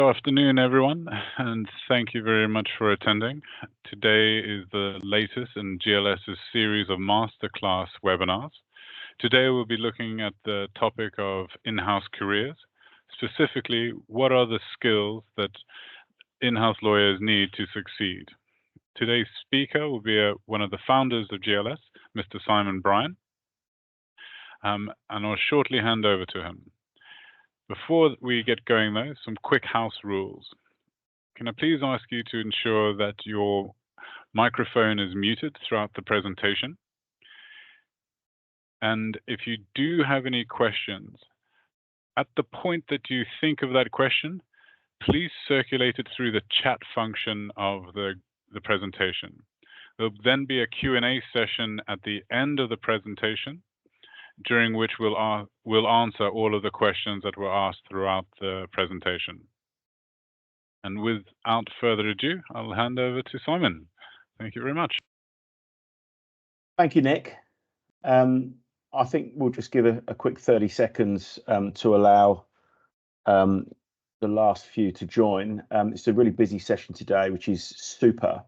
Good afternoon, everyone, and thank you very much for attending. Today is the latest in GLS's series of masterclass webinars. Today we'll be looking at the topic of in-house careers. Specifically, what are the skills that in-house lawyers need to succeed? Today's speaker will be one of the founders of GLS, Mr. Simon Bryan, and I'll shortly hand over to him. Before we get going though, some quick house rules. Can I please ask you to ensure that your microphone is muted throughout the presentation? And if you do have any questions, at the point that you think of that question, please circulate it through the chat function of the presentation. There'll then be a Q&A session at the end of the presentation, during which we'll answer all of the questions that were asked throughout the presentation. And without further ado, I'll hand over to Simon. Thank you very much. Thank you, Nick. I think we'll just give a quick 30 seconds to allow the last few to join. It's a really busy session today, which is super.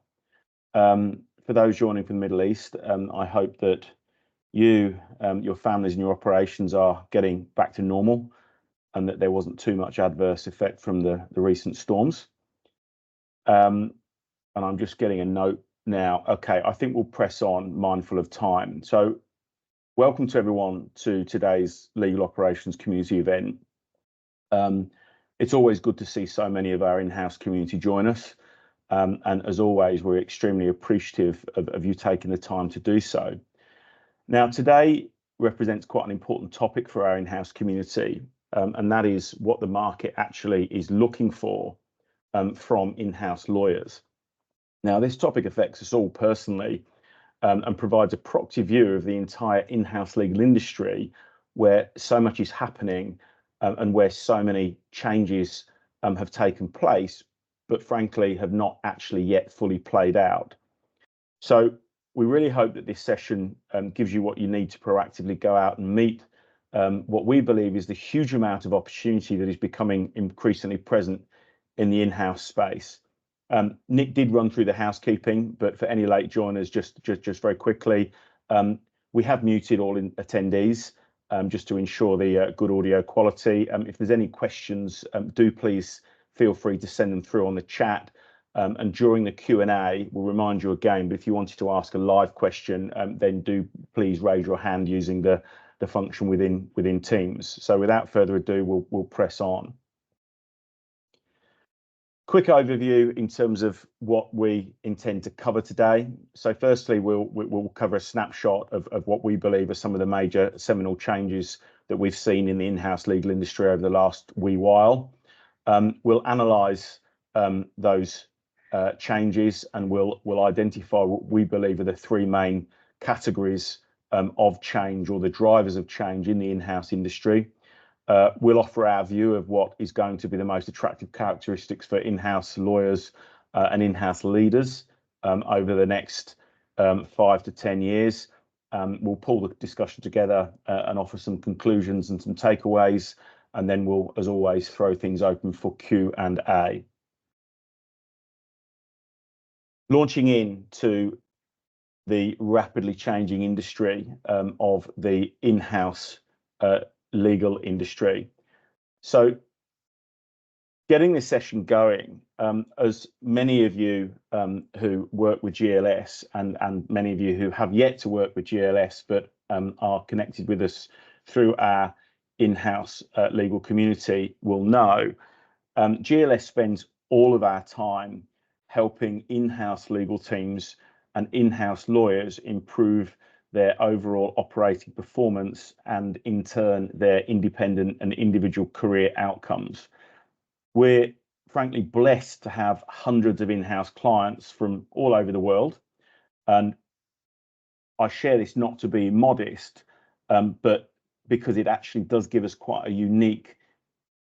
For those joining from the Middle East, I hope that you, your families and your operations are getting back to normal and that there wasn't too much adverse effect from the recent storms. And I'm just getting a note now. Okay, I think we'll press on, mindful of time. So welcome to everyone to today's Legal Operations Community event. It's always good to see so many of our in-house community join us. And as always, we're extremely appreciative of you taking the time to do so. Now, today represents quite an important topic for our in-house community, and that is what the market actually is looking for from in-house lawyers. Now, this topic affects us all personally and provides a proxy view of the entire in-house legal industry, where so much is happening and where so many changes have taken place, but frankly have not actually yet fully played out. So we really hope that this session gives you what you need to proactively go out and meet what we believe is the huge amount of opportunity that is becoming increasingly present in the in-house space. Nick did run through the housekeeping, but for any late joiners, just very quickly, we have muted all attendees just to ensure the good audio quality. If there's any questions, do please feel free to send them through on the chat. And during the Q&A, we'll remind you again, but if you wanted to ask a live question, then do please raise your hand using the function within Teams. So without further ado, we'll press on. Quick overview in terms of what we intend to cover today. So firstly, we'll cover a snapshot of what we believe are some of the major seminal changes that we've seen in the in-house legal industry over the last wee while. We'll analyse those changes, and we'll identify what we believe are the three main categories of change, or the drivers of change in the in-house industry. We'll offer our view of what is going to be the most attractive characteristics for in-house lawyers and in-house leaders over the next 5 to 10 years. We'll pull the discussion together and offer some conclusions and some takeaways, and then we'll, as always, throw things open for Q&A. Launching into the rapidly changing industry of the in-house legal industry. So getting this session going, as many of you who work with GLS and many of you who have yet to work with GLS but are connected with us through our in-house legal community will know, GLS spends all of our time helping in-house legal teams and in-house lawyers improve their overall operating performance and in turn their independent and individual career outcomes. We're frankly blessed to have hundreds of in-house clients from all over the world, and I share this not to be modest, but because it actually does give us quite a unique,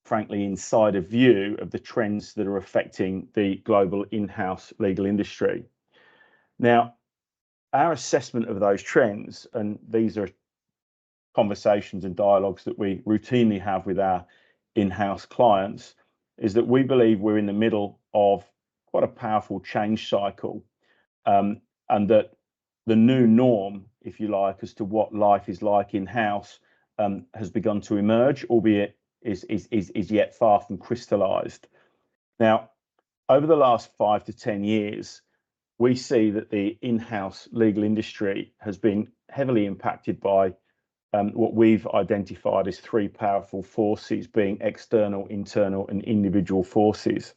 frankly, insider view of the trends that are affecting the global in-house legal industry. Now, our assessment of those trends, and these are conversations and dialogues that we routinely have with our in-house clients, is that we believe we're in the middle of quite a powerful change cycle, and that the new norm, if you like, as to what life is like in-house has begun to emerge, albeit is yet far from crystallized. Now, over the last 5 to 10 years, we see that the in-house legal industry has been heavily impacted by what we've identified as three powerful forces, being external, internal, and individual forces.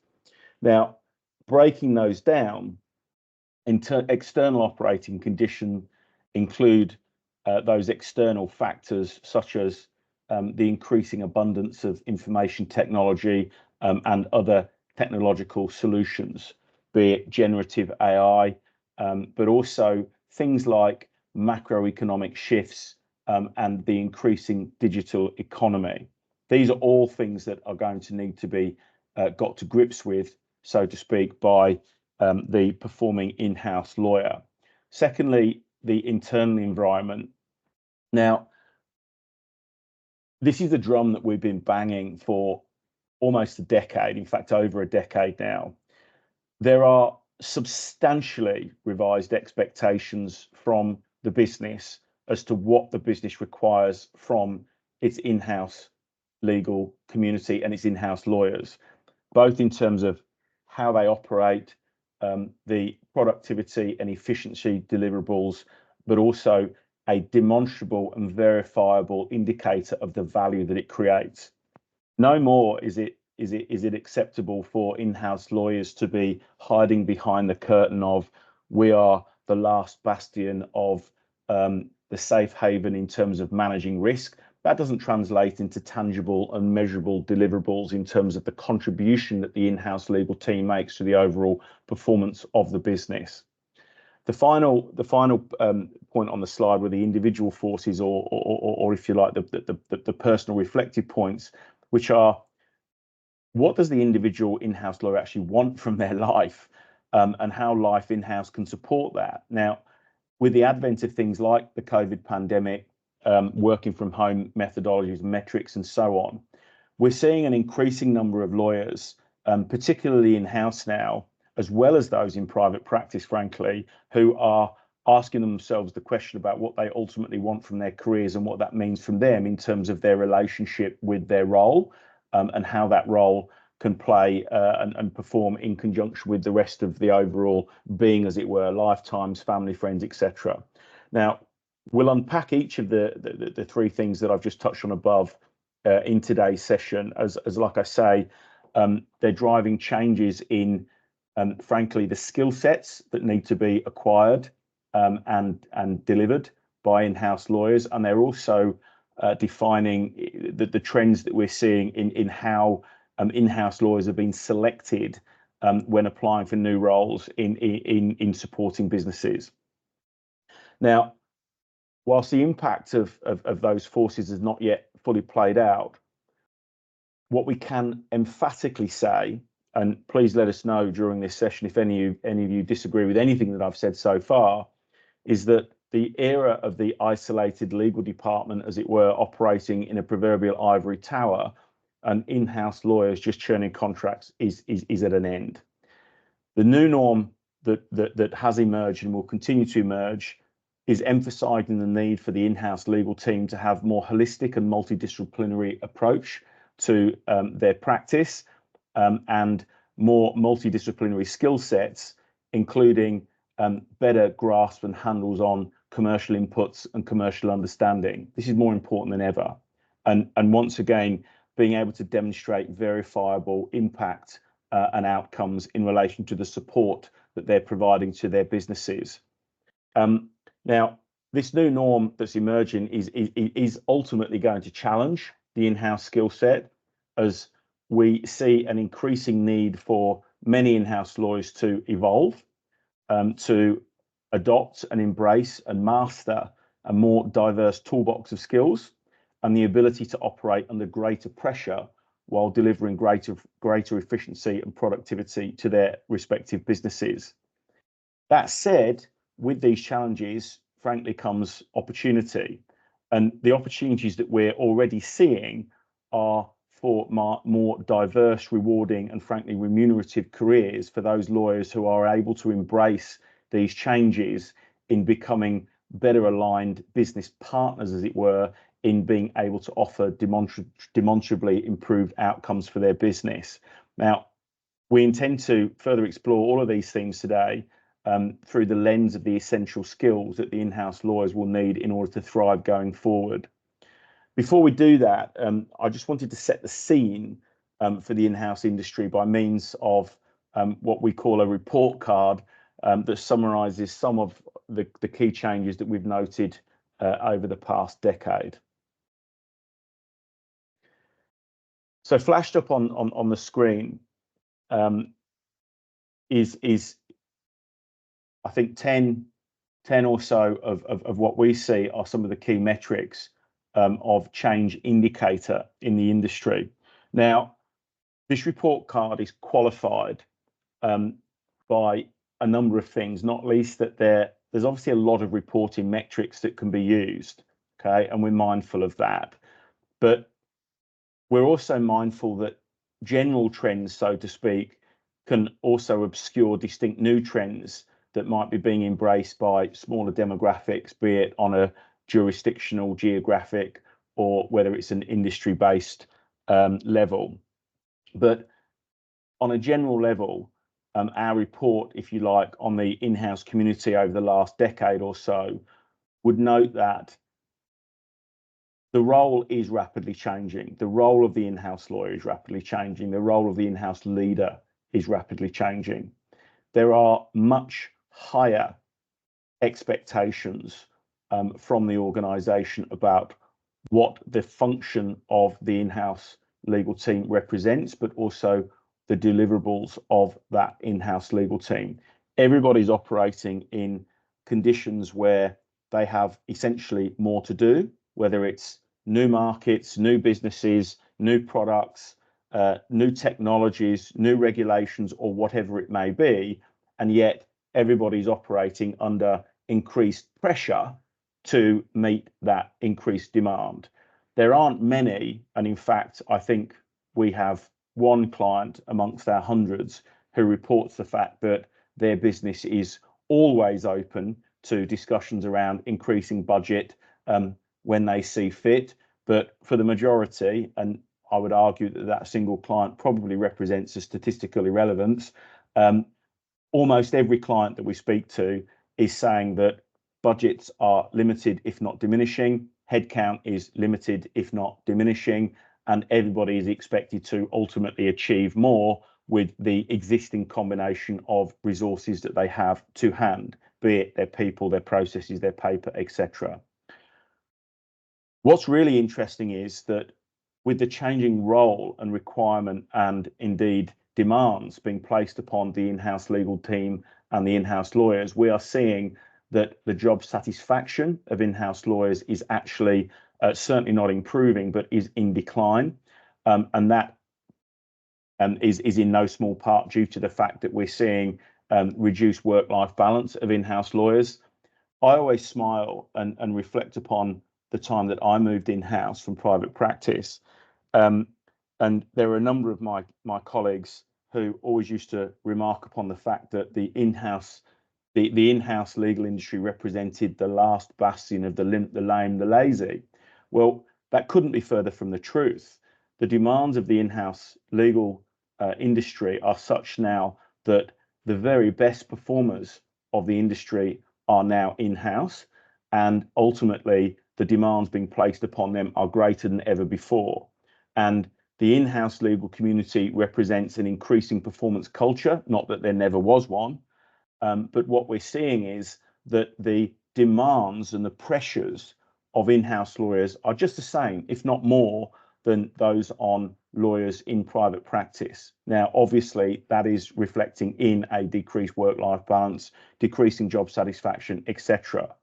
Now, breaking those down, external operating conditions include those external factors such as the increasing abundance of information technology and other technological solutions, be it generative AI, but also things like macroeconomic shifts and the increasing digital economy. These are all things that are going to need to be got to grips with, so to speak, by the performing in-house lawyer. Secondly, the internal environment. Now, this is a drum that we've been banging for almost a decade, in fact, over a decade now. There are substantially revised expectations from the business as to what the business requires from its in-house legal community and its in-house lawyers, both in terms of how they operate, the productivity and efficiency deliverables, but also a demonstrable and verifiable indicator of the value that it creates. No more is it acceptable for in-house lawyers to be hiding behind the curtain of we are the last bastion of the safe haven in terms of managing risk. That doesn't translate into tangible and measurable deliverables in terms of the contribution that the in-house legal team makes to the overall performance of the business. The final point on the slide were the individual forces, or if you like, the personal reflective points, which are what does the individual in-house lawyer actually want from their life, and how life in-house can support that. Now, with the advent of things like the COVID pandemic, working from home methodologies, metrics, and so on, we're seeing an increasing number of lawyers, particularly in-house now, as well as those in private practice, frankly, who are asking themselves the question about what they ultimately want from their careers and what that means from them in terms of their relationship with their role, and how that role can play and perform in conjunction with the rest of the overall being, as it were, lifetimes, family, friends, etc. Now, we'll unpack each of the three things that I've just touched on above in today's session, as like I say, they're driving changes in, frankly, the skill sets that need to be acquired and delivered by in-house lawyers, and they're also defining the trends that we're seeing in how in-house lawyers have been selected when applying for new roles in supporting businesses. Now, whilst the impact of those forces has not yet fully played out, what we can emphatically say, and please let us know during this session if any of you disagree with anything that I've said so far, is that the era of the isolated legal department, as it were, operating in a proverbial ivory tower and in-house lawyers just churning contracts is at an end. The new norm that has emerged and will continue to emerge is emphasizing the need for the in-house legal team to have more holistic and multidisciplinary approach to their practice, and more multidisciplinary skill sets, including better grasp and handles on commercial inputs and commercial understanding. This is more important than ever. And once again, being able to demonstrate verifiable impact and outcomes in relation to the support that they're providing to their businesses. Now, this new norm that's emerging is ultimately going to challenge the in-house skill set, as we see an increasing need for many in-house lawyers to evolve, to adopt and embrace and master a more diverse toolbox of skills, and the ability to operate under greater pressure while delivering greater efficiency and productivity to their respective businesses. That said, with these challenges, frankly, comes opportunity. And the opportunities that we're already seeing are for more diverse, rewarding, and frankly remunerative careers for those lawyers who are able to embrace these changes in becoming better aligned business partners, as it were, in being able to offer demonstrably improved outcomes for their business. Now, we intend to further explore all of these themes today through the lens of the essential skills that the in-house lawyers will need in order to thrive going forward. Before we do that, I just wanted to set the scene for the in-house industry by means of what we call a report card that summarises some of the key changes that we've noted over the past decade. So flashed up on the screen is I think 10 or so of what we see are some of the key metrics of change indicator in the industry. Now, this report card is qualified by a number of things, not least that there's obviously a lot of reporting metrics that can be used, okay, and we're mindful of that. But we're also mindful that general trends, so to speak, can also obscure distinct new trends that might be being embraced by smaller demographics, be it on a jurisdictional, geographic, or whether it's an industry-based level. But on a general level, our report, if you like, on the in-house community over the last decade or so would note that the role is rapidly changing. The role of the in-house lawyer is rapidly changing. The role of the in-house leader is rapidly changing. There are much higher expectations from the organisation about what the function of the in-house legal team represents, but also the deliverables of that in-house legal team. Everybody's operating in conditions where they have essentially more to do, whether it's new markets, new businesses, new products, new technologies, new regulations, or whatever it may be, and yet everybody's operating under increased pressure to meet that increased demand. There aren't many, and in fact, I think we have one client amongst our hundreds who reports the fact that their business is always open to discussions around increasing budget when they see fit. But for the majority, and I would argue that that single client probably represents a statistical irrelevance, almost every client that we speak to is saying that budgets are limited, if not diminishing, headcount is limited, if not diminishing, and everybody is expected to ultimately achieve more with the existing combination of resources that they have to hand, be it their people, their processes, their paper, etc. What's really interesting is that with the changing role and requirement and indeed demands being placed upon the in-house legal team and the in-house lawyers, we are seeing that the job satisfaction of in-house lawyers is actually certainly not improving, but is in decline. And that is in no small part due to the fact that we're seeing reduced work-life balance of in-house lawyers. I always smile and reflect upon the time that I moved in-house from private practice. And there are a number of my colleagues who always used to remark upon the fact that the in-house legal industry represented the last bastion of the limp, the lame, the lazy. Well, that couldn't be further from the truth. The demands of the in-house legal industry are such now that the very best performers of the industry are now in-house, and ultimately the demands being placed upon them are greater than ever before. And the in-house legal community represents an increasing performance culture, not that there never was one, but what we're seeing is that the demands and the pressures of in-house lawyers are just the same, if not more, than those on lawyers in private practice. Now, obviously, that is reflecting in a decreased work-life balance, decreasing job satisfaction, etc.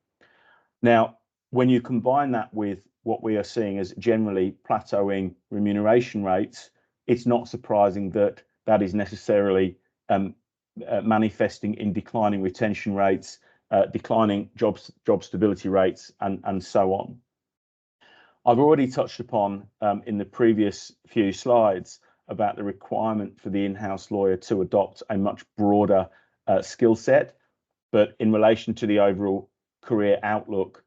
Now, when you combine that with what we are seeing as generally plateauing remuneration rates, it's not surprising that that is necessarily manifesting in declining retention rates, declining job stability rates, and so on. I've already touched upon in the previous few slides about the requirement for the in-house lawyer to adopt a much broader skill set, but in relation to the overall career outlook,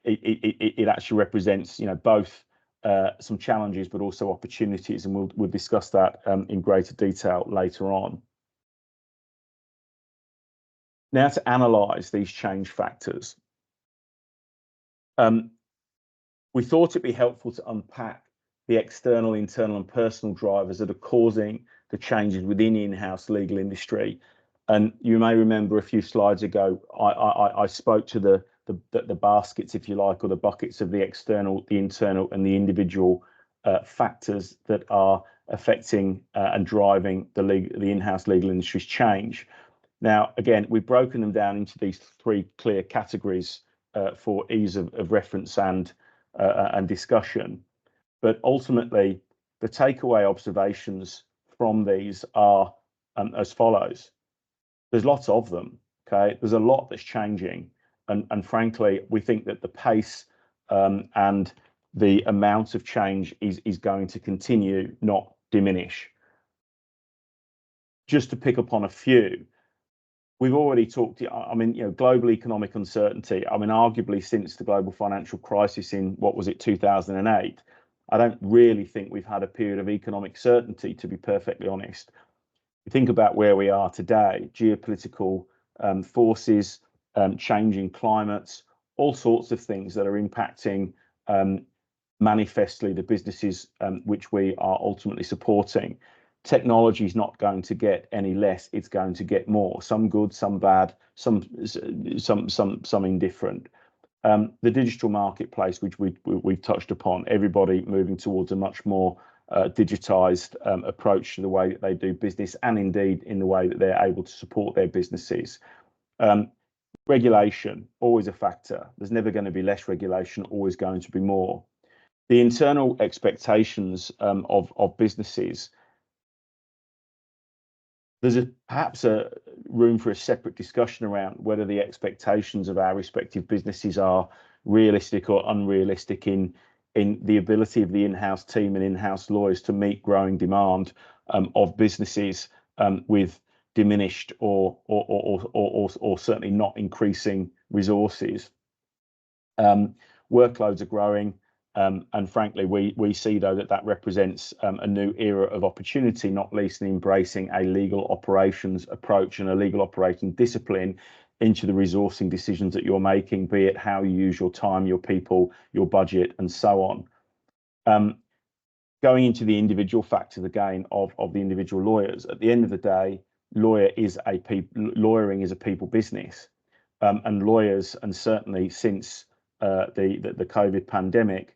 it actually represents, both some challenges but also opportunities, and we'll discuss that in greater detail later on. Now, to analyse these change factors, we thought it'd be helpful to unpack the external, internal, and personal drivers that are causing the changes within the in-house legal industry. And you may remember a few slides ago, I spoke to the baskets, if you like, or the buckets of the external, the internal, and the individual factors that are affecting and driving the in-house legal industry's change. Now, again, we've broken them down into these three clear categories for ease of reference and discussion. But ultimately, the takeaway observations from these are as follows. There's lots of them, okay? There's a lot that's changing. And frankly, we think that the pace and the amount of change is going to continue, not diminish. Just to pick up on a few, we've already talked, global economic uncertainty. Arguably since the global financial crisis in, 2008, I don't really think we've had a period of economic certainty, to be perfectly honest. You think about where we are today, geopolitical forces, changing climates, all sorts of things that are impacting manifestly the businesses which we are ultimately supporting. Technology is not going to get any less, it's going to get more, some good, some bad, some indifferent. The digital marketplace, which we've touched upon, everybody moving towards a much more digitized approach to the way that they do business, and indeed in the way that they're able to support their businesses. Regulation, always a factor. There's never going to be less regulation, always going to be more. The internal expectations of businesses, there's perhaps a room for a separate discussion around whether the expectations of our respective businesses are realistic or unrealistic in the ability of the in-house team and in-house lawyers to meet growing demand of businesses with diminished or certainly not increasing resources. Workloads are growing. And frankly, we see, though, that represents a new era of opportunity, not least in embracing a legal operations approach and a legal operating discipline into the resourcing decisions that you're making, be it how you use your time, your people, your budget, and so on. Going into the individual factors again of the individual lawyers, at the end of the day, lawyering is a people business, and lawyers, and certainly since the COVID pandemic,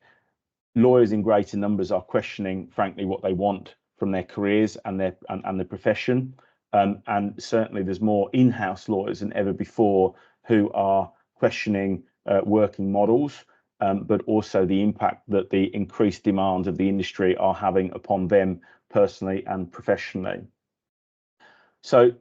lawyers in greater numbers are questioning, frankly, what they want from their careers and their profession. And certainly there's more in-house lawyers than ever before who are questioning working models, but also the impact that the increased demands of the industry are having upon them personally and professionally. So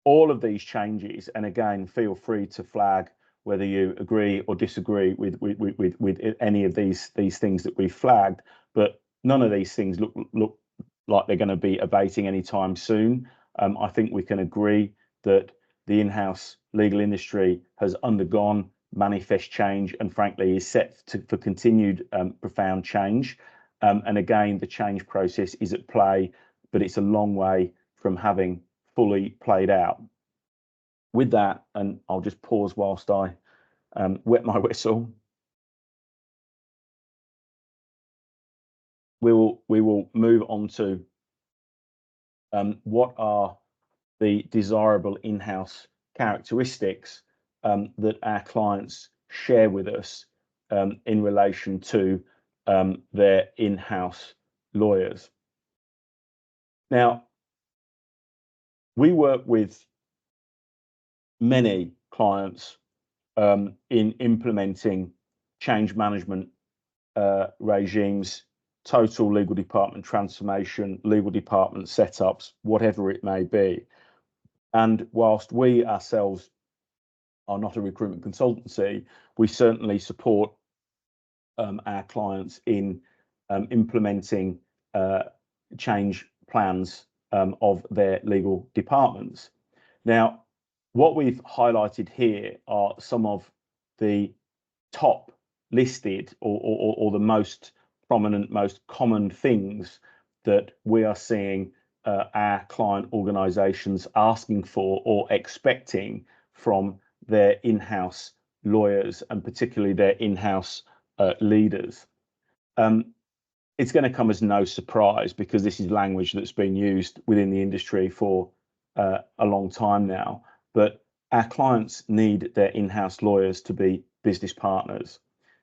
all of these changes, and again, feel free to flag whether you agree or disagree with any of these things that we've flagged, but none of these things look like they're going to be abating anytime soon. I think we can agree that the in-house legal industry has undergone manifest change and frankly is set for continued profound change. And again, the change process is at play, but it's a long way from having fully played out. With that, and I'll just pause whilst I wet my whistle. We will move on to what are the desirable in-house characteristics that our clients share with us in relation to their in-house lawyers. Now, we work with many clients in implementing change management regimes, total legal department transformation, legal department setups, whatever it may be. And whilst we ourselves are not a recruitment consultancy, we certainly support our clients in implementing change plans of their legal departments. Now, what we've highlighted here are some of the top listed or the most prominent, most common things that we are seeing our client organizations asking for or expecting from their in-house lawyers, and particularly their in-house leaders. It's going to come as no surprise, because this is language that's been used within the industry for a long time now. But our clients need their in-house lawyers to be business partners.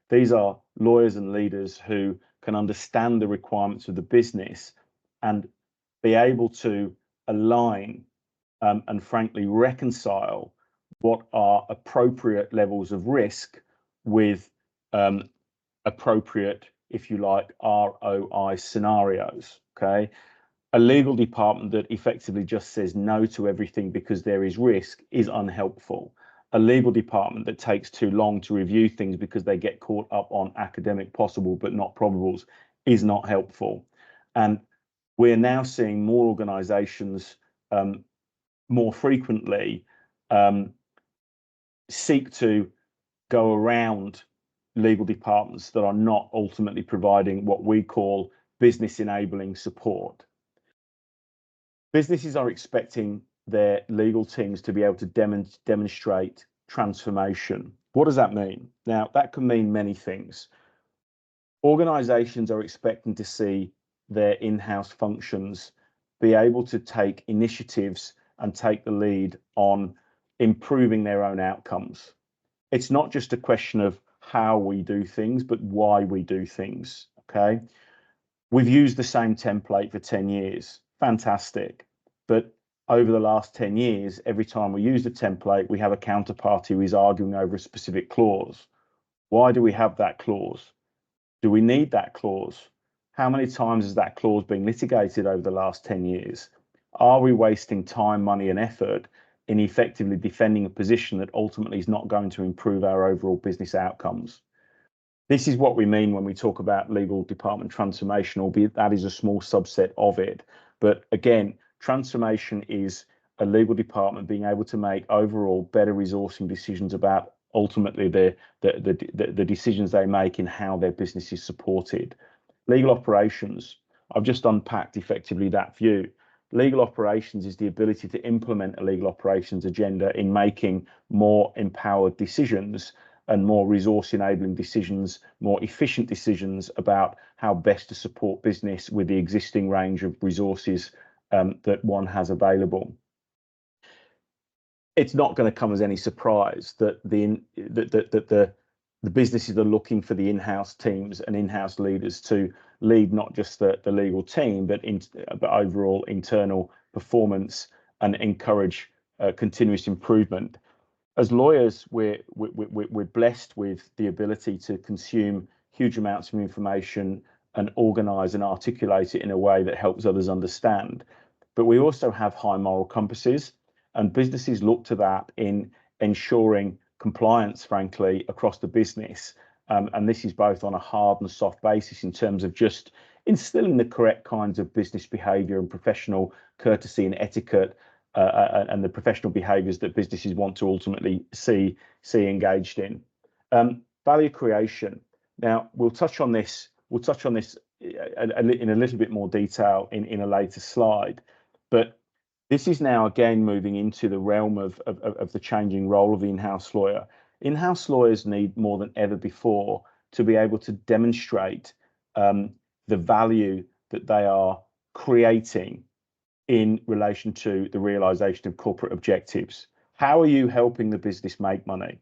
These are lawyers and leaders who can understand the requirements of the business and be able to align and frankly reconcile what are appropriate levels of risk with appropriate, if you like, ROI scenarios. Okay. A legal department that effectively just says no to everything because there is risk is unhelpful. A legal department that takes too long to review things because they get caught up on academic possible but not probables is not helpful. And we're now seeing more organizations more frequently seek to go around legal departments that are not ultimately providing what we call business enabling support. Businesses are expecting their legal teams to be able to demonstrate transformation. What does that mean? Now, that can mean many things. Organizations are expecting to see their in-house functions be able to take initiatives and take the lead on improving their own outcomes. It's not just a question of how we do things, but why we do things. Okay. We've used the same template for 10 years. Fantastic. But over the last 10 years, every time we use the template, we have a counterparty who is arguing over a specific clause. Why do we have that clause? Do we need that clause? How many times has that clause been litigated over the last 10 years? Are we wasting time, money, and effort in effectively defending a position that ultimately is not going to improve our overall business outcomes? This is what we mean when we talk about legal department transformation, albeit that is a small subset of it. But again, transformation is a legal department being able to make overall better resourcing decisions about ultimately the decisions they make in how their business is supported. Legal operations, I've just unpacked effectively that view. Legal operations is the ability to implement a legal operations agenda in making more empowered decisions and more resource enabling decisions, more efficient decisions about how best to support business with the existing range of resources that one has available. It's not going to come as any surprise that the businesses are looking for the in-house teams and in-house leaders to lead not just the legal team, but overall internal performance and encourage continuous improvement. As lawyers, we're blessed with the ability to consume huge amounts of information and organize and articulate it in a way that helps others understand. But we also have high moral compasses, and businesses look to that in ensuring compliance, frankly, across the business. And this is both on a hard and soft basis in terms of just instilling the correct kinds of business behavior and professional courtesy and etiquette and the professional behaviors that businesses want to ultimately see engaged in. Value creation. Now, we'll touch on this in a little bit more detail in a later slide, but this is now again moving into the realm of the changing role of the in-house lawyer. In-house lawyers need more than ever before to be able to demonstrate the value that they are creating in relation to the realization of corporate objectives. How are you helping the business make money?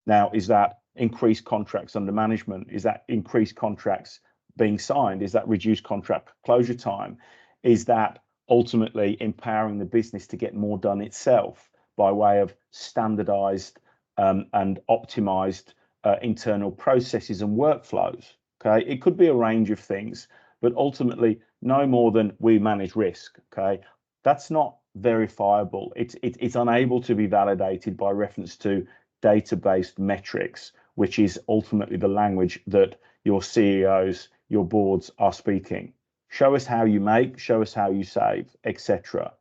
Now, is that increased contracts under management? Is that increased contracts being signed? Is that reduced contract closure time? Is that ultimately empowering the business to get more done itself by way of standardized and optimized internal processes and workflows? Okay, it could be a range of things, but ultimately no more than we manage risk. Okay, that's not verifiable. It's unable to be validated by reference to data-based metrics, which is ultimately the language that your CEOs, your boards are speaking. Show us how you make, show us how you save, etc.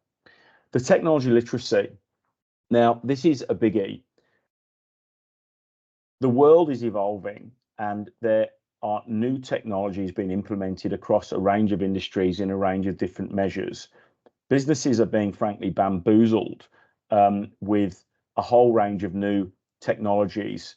The technology literacy. Now, this is a biggie. The world is evolving and there are new technologies being implemented across a range of industries in a range of different measures. Businesses are being frankly bamboozled with a whole range of new technologies,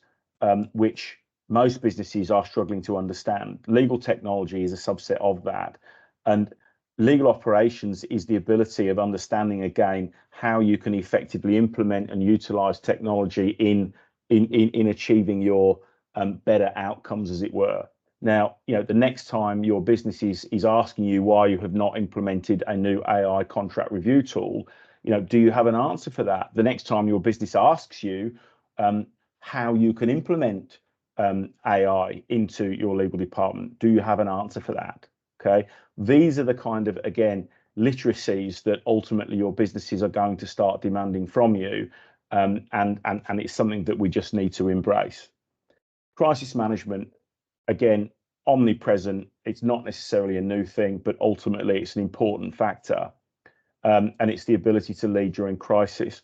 which most businesses are struggling to understand. Legal technology is a subset of that. And legal operations is the ability of understanding, again, how you can effectively implement and utilize technology in achieving your better outcomes, as it were. Now, the next time your business is asking you why you have not implemented a new AI contract review tool, do you have an answer for that? The next time your business asks you how you can implement AI into your legal department, do you have an answer for that? Okay, these are the kind of, again, literacies that ultimately your businesses are going to start demanding from you, and it's something that we just need to embrace. Crisis management. Again, omnipresent. It's not necessarily a new thing, but ultimately it's an important factor. And it's the ability to lead during crisis.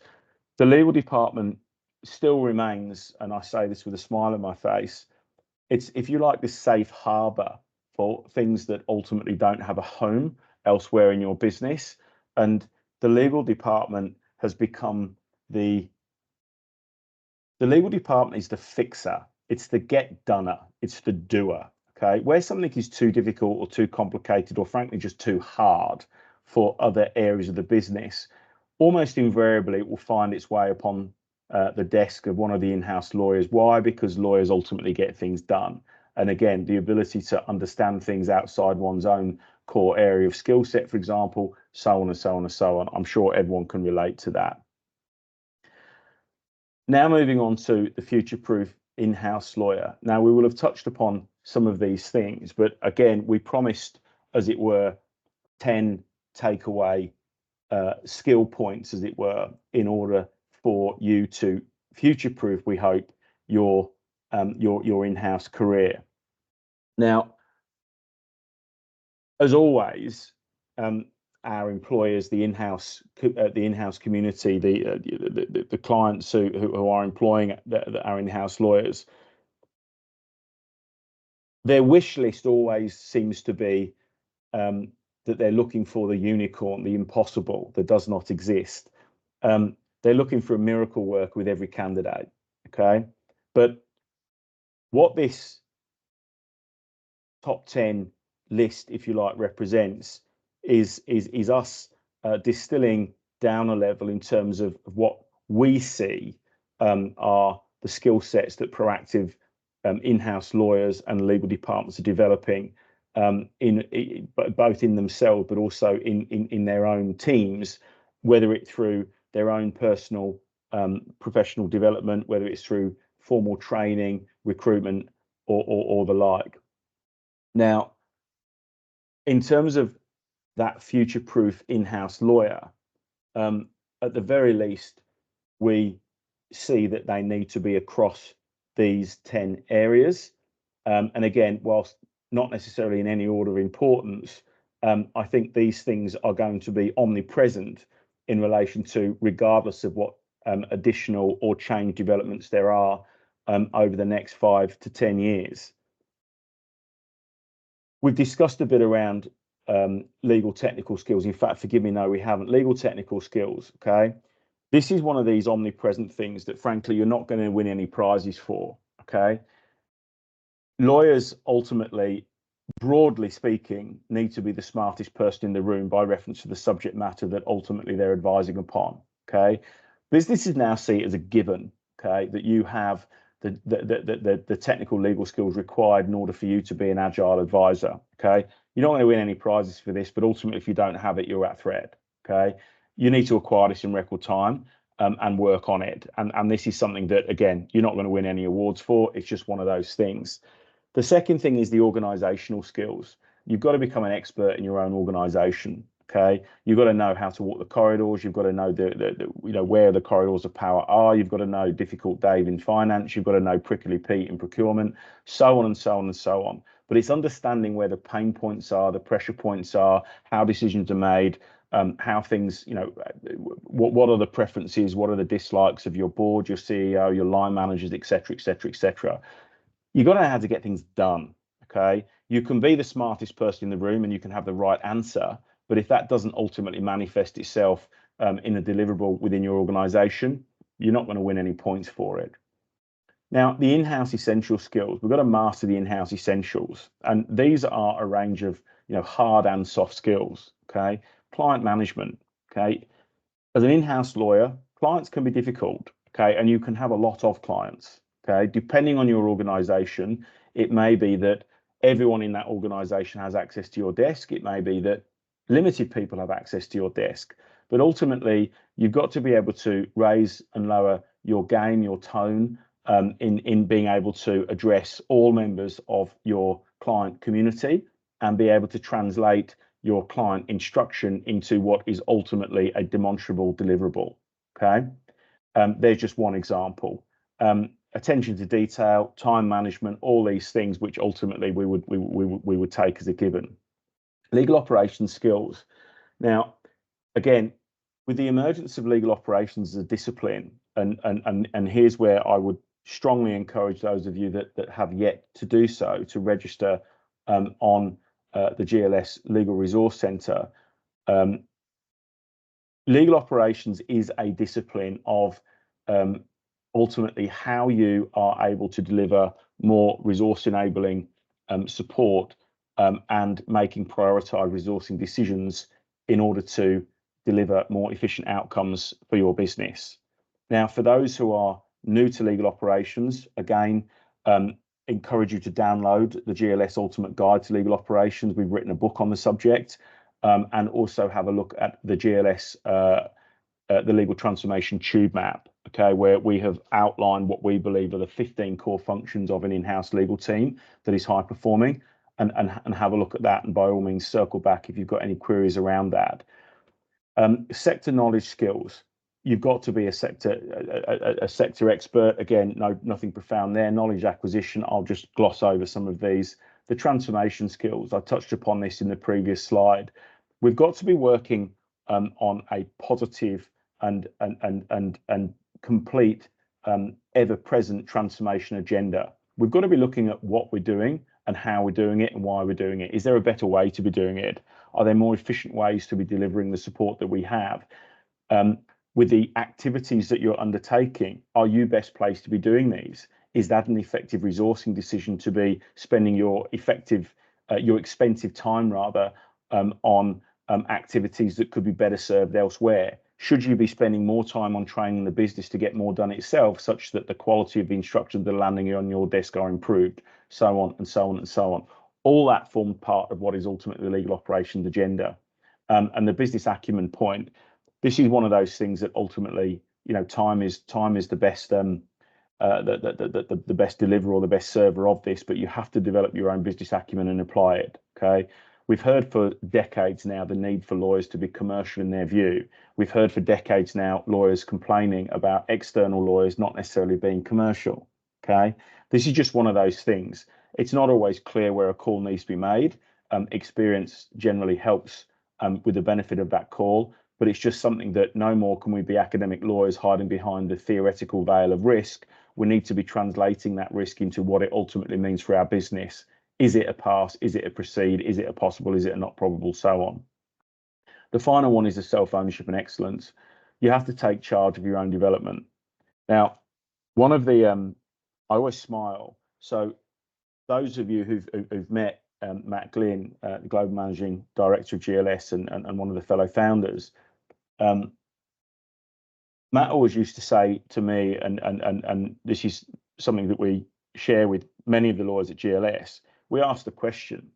The legal department still remains, and I say this with a smile on my face, it's, if you like, this safe harbor for things that ultimately don't have a home elsewhere in your business. And the legal department has become the legal department is the fixer. It's the get-doner. It's the doer. Okay, where something is too difficult or too complicated or frankly just too hard for other areas of the business, almost invariably it will find its way upon the desk of one of the in-house lawyers. Why? Because lawyers ultimately get things done. And again, the ability to understand things outside one's own core area of skill set, for example, so on and so on and so on. I'm sure everyone can relate to that. Now moving on to the future-proof in-house lawyer. Now, we will have touched upon some of these things, but again, we promised, as it were, 10 takeaway skill points, as it were, in order for you to future-proof, we hope, your in-house career. Now, as always, our employers, the in-house community, the clients who are employing our in-house lawyers, their wish list always seems to be that they're looking for the unicorn, the impossible that does not exist. They're looking for a miracle worker with every candidate. Okay, but what this top 10 list, if you like, represents is us distilling down a level in terms of what we see are the skill sets that proactive in-house lawyers and legal departments are developing, both in themselves but also in their own teams, whether it's through their own personal professional development, whether it's through formal training, recruitment, or the like. Now, in terms of that future-proof in-house lawyer, at the very least, we see that they need to be across these 10 areas. And again, whilst not necessarily in any order of importance, I think these things are going to be omnipresent in relation to, regardless of what additional or change developments there are over the next 5 to 10 years. We've discussed a bit around legal technical skills. In fact, forgive me, no, we haven't. Legal technical skills, okay? This is one of these omnipresent things that, frankly, you're not going to win any prizes for, okay? Lawyers, ultimately, broadly speaking, need to be the smartest person in the room by reference to the subject matter that ultimately they're advising upon, okay? Businesses now see it as a given, okay, that you have the technical legal skills required in order for you to be an agile advisor, okay? You're not going to win any prizes for this, but ultimately, if you don't have it, you're at threat, okay? You need to acquire this in record time and work on it. And this is something that, again, you're not going to win any awards for. It's just one of those things. The second thing is the organizational skills. You've got to become an expert in your own organization. Okay, you've got to know how to walk the corridors. You've got to know where the corridors of power are. You've got to know difficult Dave in finance. You've got to know prickly Pete in procurement, so on and so on and so on. But it's understanding where the pain points are, the pressure points are, how decisions are made, how things, what are the preferences, what are the dislikes of your board, your CEO, your line managers, etc., etc., etc. You've got to know how to get things done. Okay, you can be the smartest person in the room and you can have the right answer, but if that doesn't ultimately manifest itself in a deliverable within your organization, you're not going to win any points for it. Now, the in-house essential skills, we've got to master the in-house essentials. And these are a range of, hard and soft skills. Okay, client management. Okay, as an in-house lawyer, clients can be difficult. Okay, and you can have a lot of clients. Okay, depending on your organization, it may be that everyone in that organization has access to your desk. It may be that limited people have access to your desk. But ultimately, you've got to be able to raise and lower your game, your tone, in being able to address all members of your client community and be able to translate your client instruction into what is ultimately a demonstrable deliverable. Okay, there's just one example. Attention to detail, time management, all these things which ultimately we would take as a given. Legal operations skills. Now, again, with the emergence of legal operations as a discipline, and here's where I would strongly encourage those of you that have yet to do so to register on the GLS Legal Resource Centre. Legal operations is a discipline of ultimately how you are able to deliver more resource enabling support and making prioritized resourcing decisions in order to deliver more efficient outcomes for your business. Now, for those who are new to legal operations, again, encourage you to download the GLS Ultimate Guide to Legal Operations. We've written a book on the subject, and also have a look at the GLS, the Legal Transformation Tube Map, okay, where we have outlined what we believe are the 15 core functions of an in-house legal team that is high performing, and have a look at that. And by all means, circle back if you've got any queries around that. Sector knowledge skills. You've got to be a sector expert. Again, nothing profound there. Knowledge acquisition, I'll just gloss over some of these. The transformation skills, I touched upon this in the previous slide. We've got to be working on a positive and complete ever-present transformation agenda. We've got to be looking at what we're doing and how we're doing it and why we're doing it. Is there a better way to be doing it? Are there more efficient ways to be delivering the support that we have? With the activities that you're undertaking, are you best placed to be doing these? Is that an effective resourcing decision to be spending your expensive time rather on activities that could be better served elsewhere? Should you be spending more time on training the business to get more done itself, such that the quality of the instructions that are landing on your desk are improved, so on and so on and so on? All that formed part of what is ultimately the legal operations agenda. And the business acumen point, this is one of those things that ultimately, time is the best the best deliverer or the best server of this, but you have to develop your own business acumen and apply it. Okay. We've heard for decades now the need for lawyers to be commercial in their view. We've heard for decades now lawyers complaining about external lawyers not necessarily being commercial. Okay. This is just one of those things. It's not always clear where a call needs to be made. Experience generally helps with the benefit of that call, but it's just something that no more can we be academic lawyers hiding behind the theoretical veil of risk. We need to be translating that risk into what it ultimately means for our business. Is it a pass? Is it a proceed? Is it a possible? Is it a not probable? So on. The final one is the self-ownership and excellence. You have to take charge of your own development. Now, one of the, I always smile. So those of you who've met Matt Glynn, the Global Managing Director of GLS and one of the fellow founders, Matt always used to say to me, and this is something that we share with many of the lawyers at GLS, we ask the question,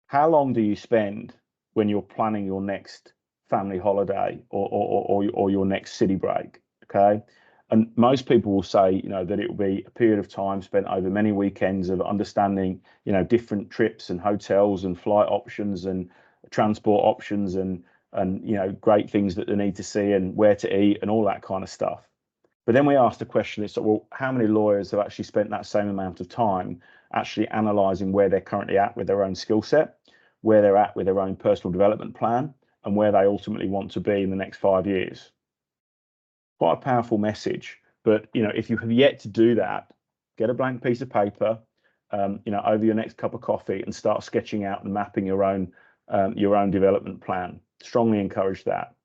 how long do you spend when you're planning your next family holiday or your next city break? Okay. And most people will say, that it will be a period of time spent over many weekends of understanding, different trips and hotels and flight options and transport options and great things that they need to see and where to eat and all that kind of stuff. But then we asked the question, it's like, well, how many lawyers have actually spent that same amount of time actually analysing where they're currently at with their own skill set, where they're at with their own personal development plan, and where they ultimately want to be in the next 5 years? Quite a powerful message. But if you have yet to do that, get a blank piece of paper, over your next cup of coffee, and start sketching out and mapping your own development plan. Strongly encourage that.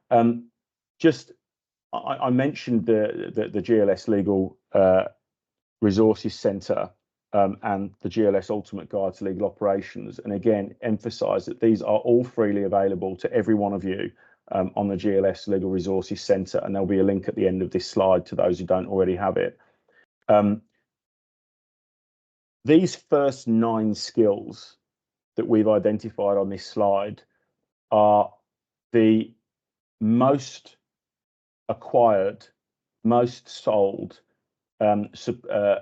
I mentioned the GLS Legal Resources Centre and the GLS Ultimate Guide to Legal Operations, and again emphasise that these are all freely available to every one of you on the GLS Legal Resources Centre, and there'll be a link at the end of this slide to those who don't already have it. These first 9 skills that we've identified on this slide are the most acquired, most sold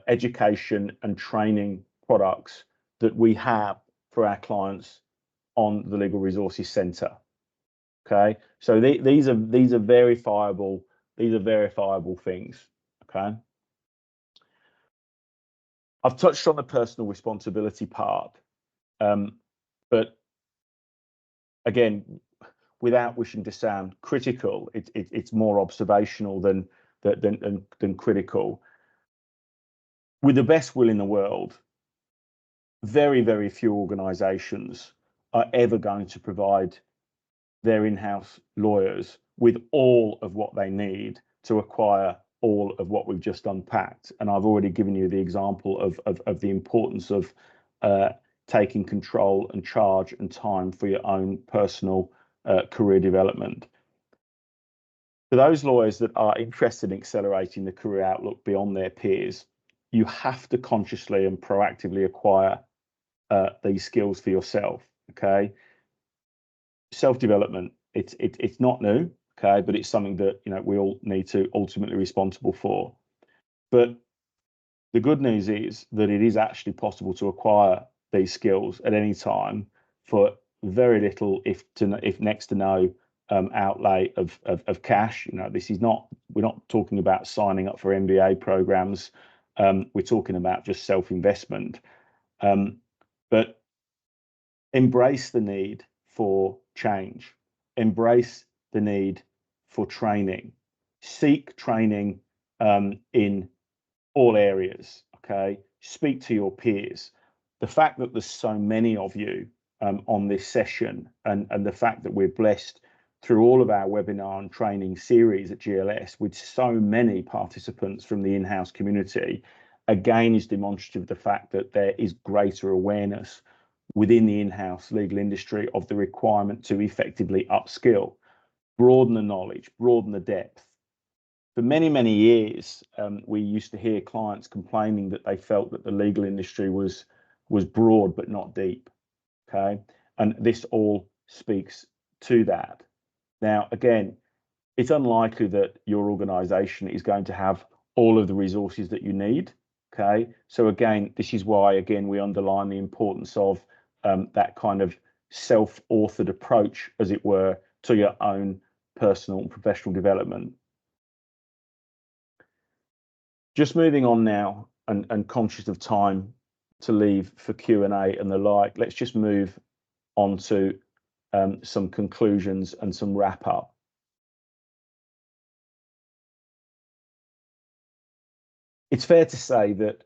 education and training products that we have for our clients on the Legal Resources Centre. Okay, so these are verifiable. These are verifiable things. Okay, I've touched on the personal responsibility part, but again, without wishing to sound critical, it's more observational than critical. With the best will in the world, very, very few organisations are ever going to provide their in-house lawyers with all of what they need to acquire all of what we've just unpacked. And I've already given you the example of the importance of taking control and charge and time for your own personal career development. For those lawyers that are interested in accelerating the career outlook beyond their peers, you have to consciously and proactively acquire these skills for yourself. Okay, self-development, it's not new, okay, but it's something that we all need to ultimately be responsible for. But the good news is that it is actually possible to acquire these skills at any time for very little, if next to no outlay of cash. This is not, we're not talking about signing up for MBA programs. We're talking about just self-investment. But embrace the need for change, embrace the need for training, seek training in all areas. Okay, speak to your peers. The fact that there's so many of you on this session, and the fact that we're blessed through all of our webinar and training series at GLS with so many participants from the in-house community, again is demonstrative of the fact that there is greater awareness within the in-house legal industry of the requirement to effectively upskill, broaden the knowledge, broaden the depth. For many, many years, we used to hear clients complaining that they felt that the legal industry was broad but not deep. Okay, and this all speaks to that. Now, again, it's unlikely that your organization is going to have all of the resources that you need. Okay, so again, this is why, again, we underline the importance of that kind of self-authored approach, as it were, to your own personal and professional development. Just moving on now, and conscious of time to leave for Q&A and the like, let's just move on to some conclusions and some wrap up. It's fair to say that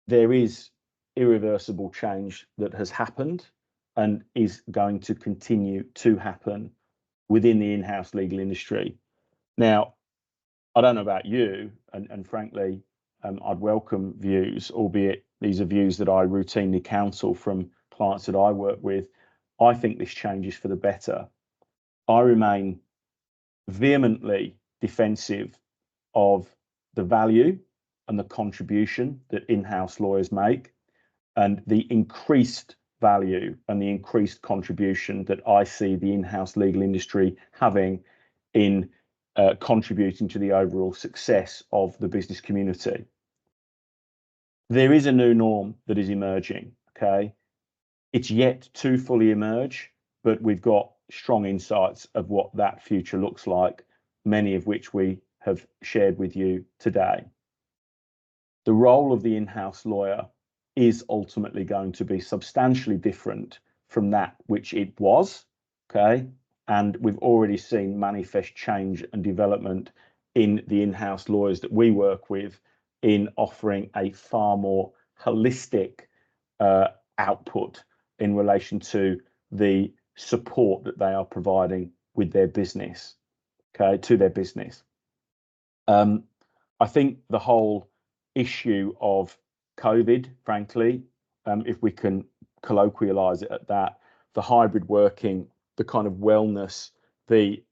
there is irreversible change that has happened and is going to continue to happen within the in-house legal industry. Now, I don't know about you, and frankly, I'd welcome views, albeit these are views that I routinely counsel from clients that I work with. I think this change is for the better. I remain vehemently defensive of the value and the contribution that in-house lawyers make, and the increased value and the increased contribution that I see the in-house legal industry having in contributing to the overall success of the business community. There is a new norm that is emerging. Okay, It's yet to fully emerge, but we've got strong insights of what that future looks like, many of which we have shared with you today. The role of the in-house lawyer is ultimately going to be substantially different from that which it was, okay? And we've already seen manifest change and development in the in-house lawyers that we work with in offering a far more holistic output in relation to the support that they are providing with their business, okay, to their business. I think the whole issue of COVID, frankly, if we can colloquialize it at that, the hybrid working, the kind of wellness, the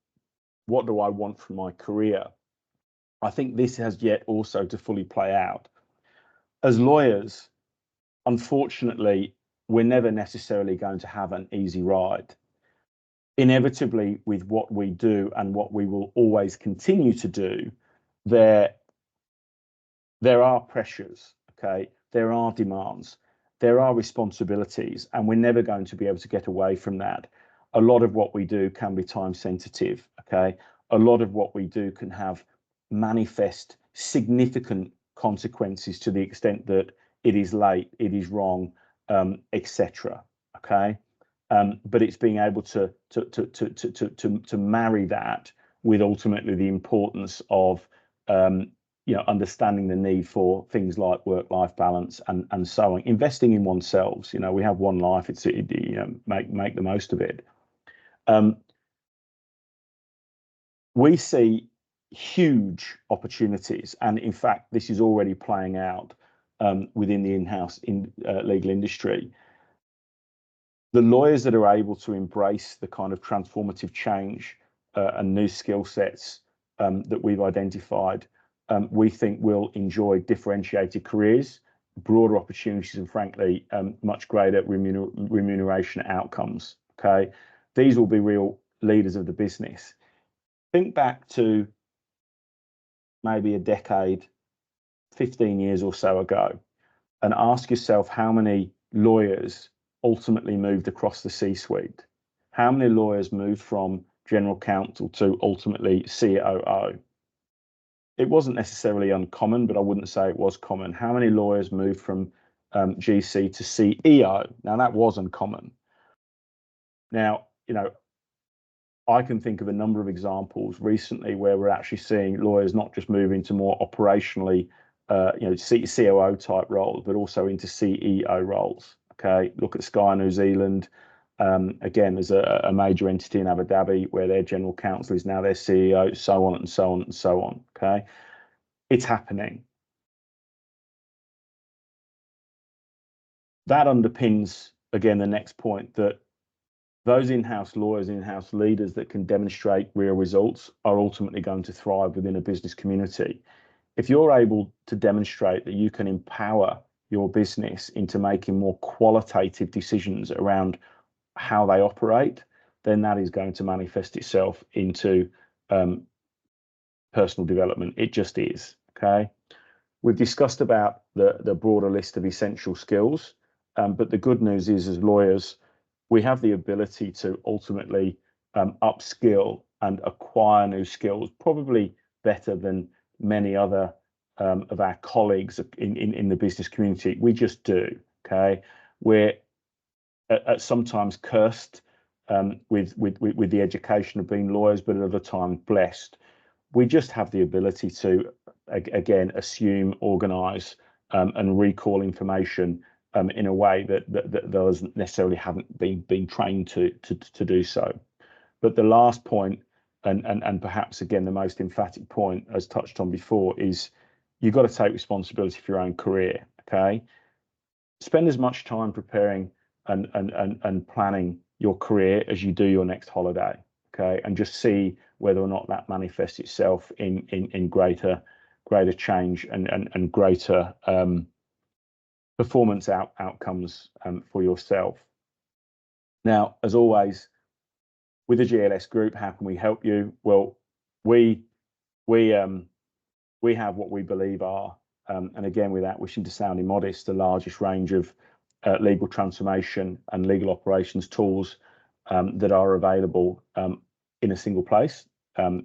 what do I want from my career? I think this has yet also to fully play out. As lawyers, unfortunately, we're never necessarily going to have an easy ride. Inevitably, with what we do and what we will always continue to do, there are pressures, okay? There are demands, there are responsibilities, and we're never going to be able to get away from that. A lot of what we do can be time sensitive, okay? A lot of what we do can have manifest significant consequences to the extent that it is late, it is wrong, etc. Okay, but it's being able to marry that with ultimately the importance of understanding the need for things like work-life balance and so on. Investing in oneself. We have one life. Make the most of it. We see huge opportunities, and in fact, this is already playing out within the in-house legal industry. The lawyers that are able to embrace the kind of transformative change and new skill sets that we've identified, we think will enjoy differentiated careers, broader opportunities, and frankly, much greater remuneration outcomes. Okay, these will be real leaders of the business. Think back to maybe a decade, 15 years or so ago, and ask yourself how many lawyers ultimately moved across the C-suite. How many lawyers moved from general counsel to ultimately COO? It wasn't necessarily uncommon, but I wouldn't say it was common. How many lawyers moved from GC to CEO? Now, that was uncommon. Now, I can think of a number of examples recently where we're actually seeing lawyers not just move into more operationally, COO type roles, but also into CEO roles. Okay, look at Sky New Zealand. Again, there's a major entity in Abu Dhabi where their general counsel is now their CEO, so on and so on and so on. Okay, it's happening. That underpins, again, the next point that those in-house lawyers, in-house leaders that can demonstrate real results are ultimately going to thrive within a business community. If you're able to demonstrate that you can empower your business into making more qualitative decisions around how they operate, then that is going to manifest itself into personal development. It just is. Okay. We've discussed about the broader list of essential skills, but the good news is, as lawyers, we have the ability to ultimately upskill and acquire new skills, probably better than many other of our colleagues in the business community. We just do. Okay, we're sometimes cursed with the education of being lawyers, but at other times blessed. We just have the ability to again assume, organise, and recall information in a way that those necessarily haven't been trained to do so. But the last point, and perhaps again the most emphatic point, as touched on before, is you've got to take responsibility for your own career. Okay, spend as much time preparing and planning your career as you do your next holiday. Okay, and just see whether or not that manifests itself in greater change and greater performance outcomes for yourself. Now, as always, with the GLS Group, how can we help you? Well, we have what we believe are, and again, without wishing to sound immodest, the largest range of legal transformation and legal operations tools that are available in a single place.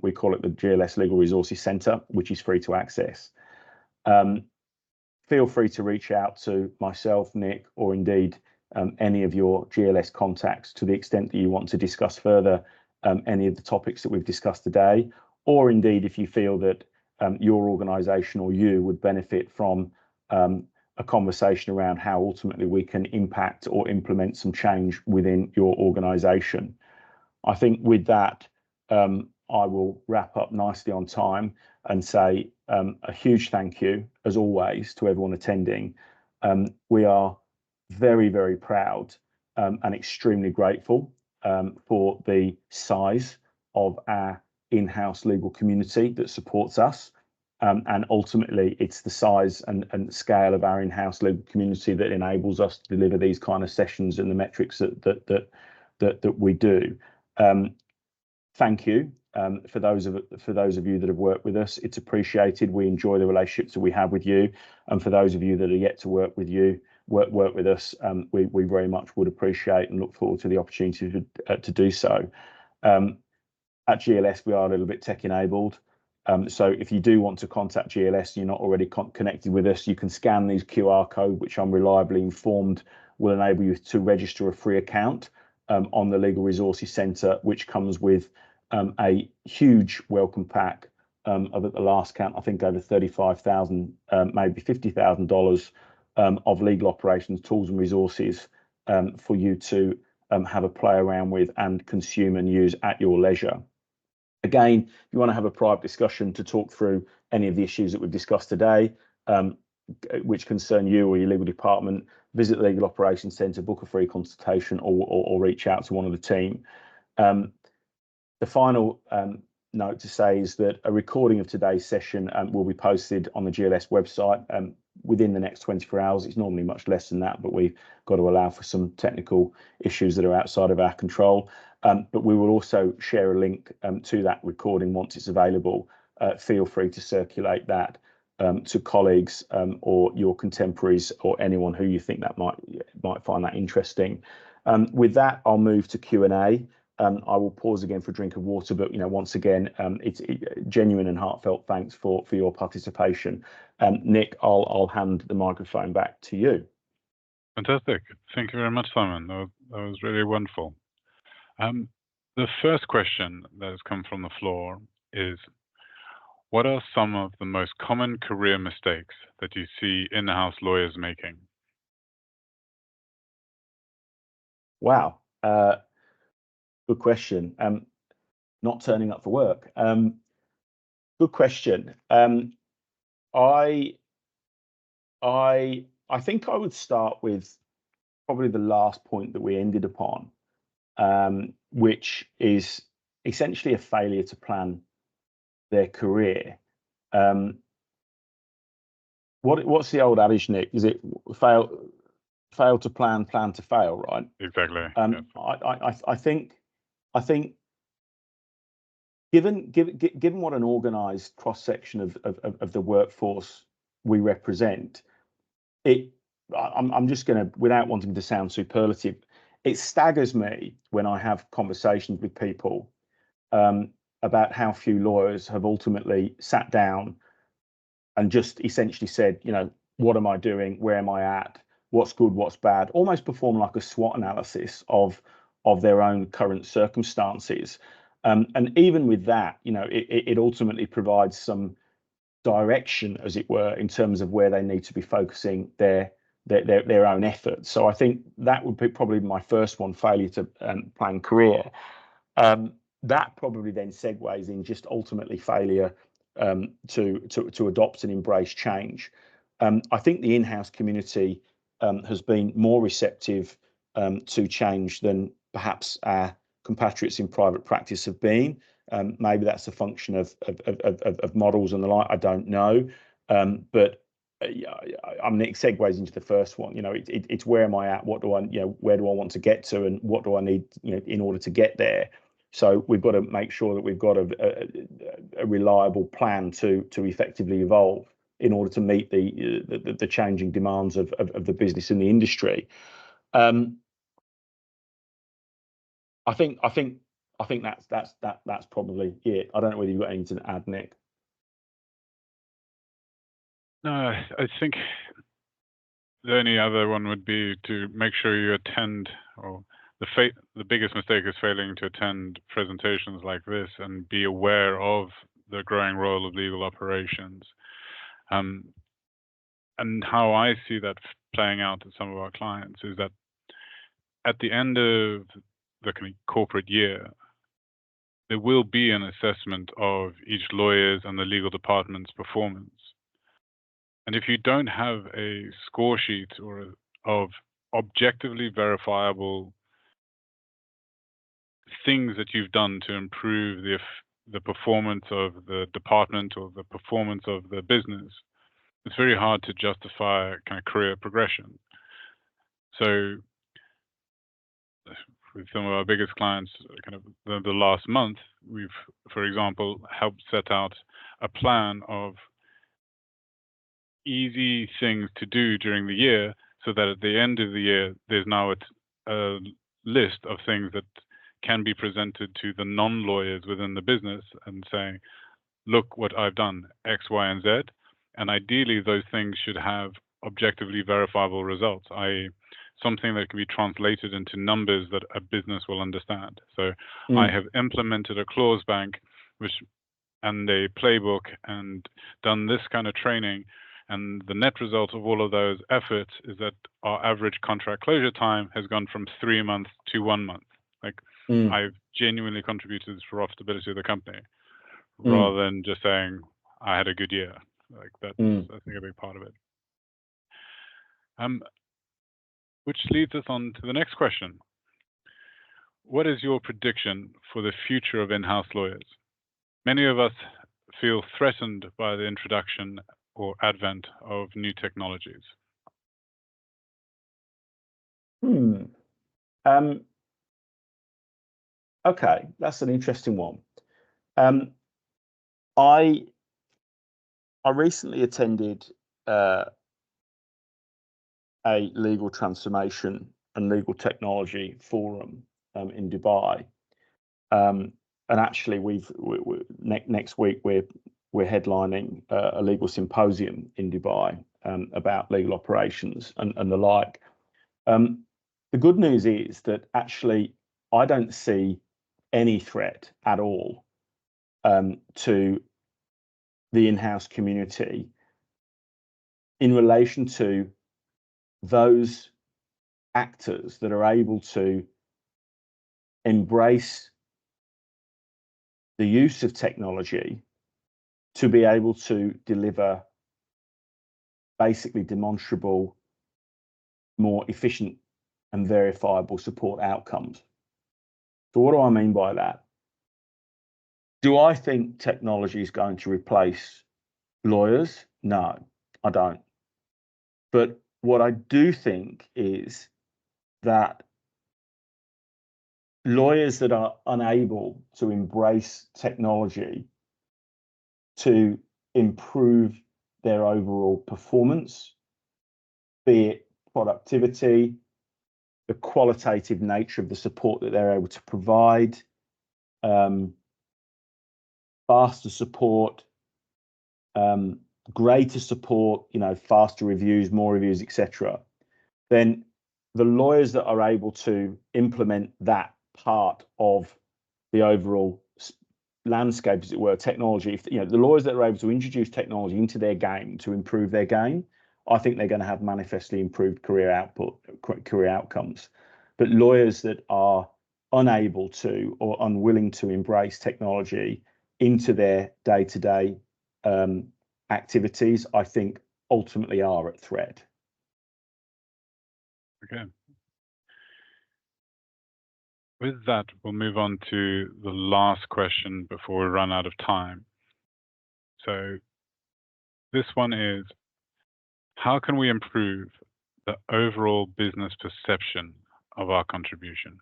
We call it the GLS Legal Resources Centre, which is free to access. Feel free to reach out to myself, Nick, or indeed any of your GLS contacts to the extent that you want to discuss further any of the topics that we've discussed today, or indeed if you feel that your organisation or you would benefit from a conversation around how ultimately we can impact or implement some change within your organisation. I think with that, I will wrap up nicely on time and say a huge thank you, as always, to everyone attending. We are very, very proud and extremely grateful for the size of our in-house legal community that supports us. And ultimately, it's the size and scale of our in-house legal community that enables us to deliver these kind of sessions and the metrics that we do. Thank you for those of you that have worked with us. It's appreciated. We enjoy the relationships that we have with you, and for those of you that are yet to work with us, we very much would appreciate and look forward to the opportunity to do so. At GLS, we are a little bit tech enabled. So if you do want to contact GLS and you're not already connected with us, you can scan these QR code, which I'm reliably informed will enable you to register a free account on the Legal Resources Centre, which comes with a huge welcome pack of, at the last count, I think over $35,000, maybe $50,000 of legal operations tools and resources for you to have a play around with and consume and use at your leisure. Again, if you want to have a private discussion to talk through any of the issues that we've discussed today, which concern you or your legal department, visit the Legal Operations Centre, book a free consultation, or reach out to one of the team. The final note to say is that a recording of today's session will be posted on the GLS website within the next 24 hours. It's normally much less than that, but we've got to allow for some technical issues that are outside of our control. But we will also share a link to that recording once it's available. Feel free to circulate that to colleagues or your contemporaries or anyone who you think that might find that interesting. With that, I'll move to Q&A. I will pause again for a drink of water, but once again, it's genuine and heartfelt thanks for your participation. Nick, I'll hand the microphone back to you. Fantastic. Thank you very much, Simon. That was really wonderful. The first question that has come from the floor is, what are some of the most common career mistakes that you see in-house lawyers making? Wow. Good question. Not turning up for work. Good question. I think I would start with probably the last point that we ended upon, which is essentially a failure to plan their career. What's the old adage, Nick? Is it fail to plan, plan to fail, right? Exactly. Yeah. I think given what an organised cross section of the workforce we represent, I'm just going to, without wanting to sound superlative, it staggers me when I have conversations with people about how few lawyers have ultimately sat down and just essentially said, what am I doing? Where am I at? What's good? What's bad? Almost perform like a SWOT analysis of their own current circumstances. And even with that, it ultimately provides some direction, as it were, in terms of where they need to be focusing their own efforts. So I think that would be probably my first one: failure to plan career. That probably then segues in just ultimately failure to adopt and embrace change. I think the in-house community has been more receptive to change than perhaps our compatriots in private practice have been. Maybe that's a function of models and the like. I don't know, but I mean, it segues into the first one. It's where am I at? What do I, where do I want to get to, and what do I need, in order to get there? So we've got to make sure that we've got a reliable plan to effectively evolve. in order to meet the changing demands of the business and the industry. I think that's probably it. I don't know whether you've got anything to add, Nick. No, I think the only other one would be to make sure you attend, or the biggest mistake is failing to attend presentations like this and be aware of the growing role of legal operations. And how I see that playing out at some of our clients is that at the end of the kind of corporate year, there will be an assessment of each lawyer's and the legal department's performance. And if you don't have a score sheet of objectively verifiable things that you've done to improve the performance of the department or the performance of the business, it's very hard to justify kind of career progression. So with some of our biggest clients, kind of the last month, we've, for example, helped set out a plan of easy things to do during the year, so that at the end of the year, there's now a list of things that can be presented to the non-lawyers within the business and saying, look what I've done, X, Y, and Z. And ideally, those things should have objectively verifiable results, i.e., something that can be translated into numbers that a business will understand. So I have implemented a clause bank and a playbook and done this kind of training. And the net result of all of those efforts is that our average contract closure time has gone from 3 months to 1 month. Like I've genuinely contributed to the profitability of the company, rather than just saying I had a good year. Like that's I think a big part of it. Which leads us on to the next question. What is your prediction for the future of in-house lawyers? Many of us feel threatened by the introduction or advent of new technologies. Okay, that's an interesting one. I recently attended a legal transformation and legal technology forum in Dubai, and actually next week we're headlining a legal symposium in Dubai about legal operations and the like. The good news is that actually I don't see any threat at all to the in-house community in relation to those actors that are able to embrace the use of technology to be able to deliver basically demonstrable, more efficient and verifiable support outcomes. So what do I mean by that? Do I think technology is going to replace lawyers? No, I don't. But what I do think is that lawyers that are unable to embrace technology to improve their overall performance, be it productivity, the qualitative nature of the support that they're able to provide, faster support, greater support, faster reviews, more reviews, etc., then the lawyers that are able to implement that part of the overall landscape, as it were, technology, the lawyers that are able to introduce technology into their game to improve their game, I think they're going to have manifestly improved career outcomes. But lawyers that are unable to or unwilling to embrace technology into their day-to-day activities, I think ultimately are at threat. Okay. With that, we'll move on to the last question before we run out of time. So this one is, how can we improve the overall business perception of our contribution?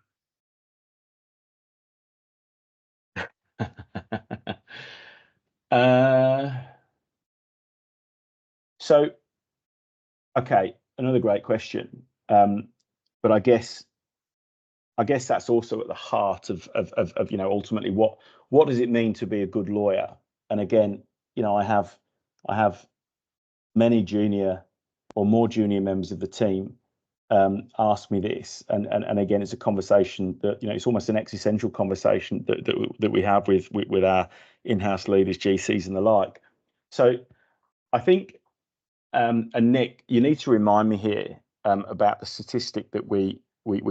So, okay, another great question. But I guess that's also at the heart of ultimately what does it mean to be a good lawyer? And again, I have many junior or more junior members of the team ask me this, and again, it's a conversation that it's almost an existential conversation that we have with our in-house leaders, GCs, and the like. So I think, and Nick, you need to remind me here about the statistic that we